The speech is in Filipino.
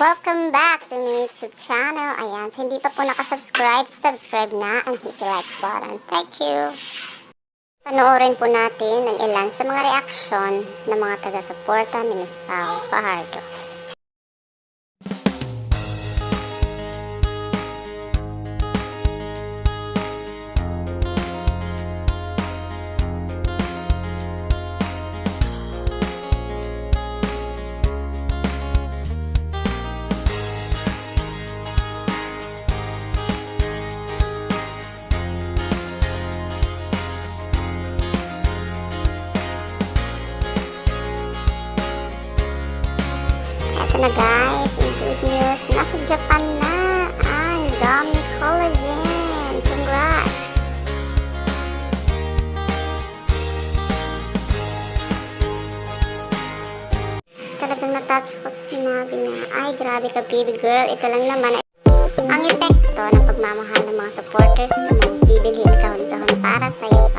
Welcome back to my YouTube channel. Ayan, sa hindi pa po nakasubscribe, subscribe na and hit the like button. Thank you. Panoorin po natin ang ilan sa mga reaksyon ng mga taga-suporta ni Miss Pao Fajardo. Ito na guys, yung good news, nasa Japan na ang Gummy Collagen. Congrats! Talagang natouch ko sa sinabi niya, ay grabe ka baby girl, ito lang naman ang epekto ng pagmamahal ng mga supporters mo, bibilhin kahon-kahon para sa'yo.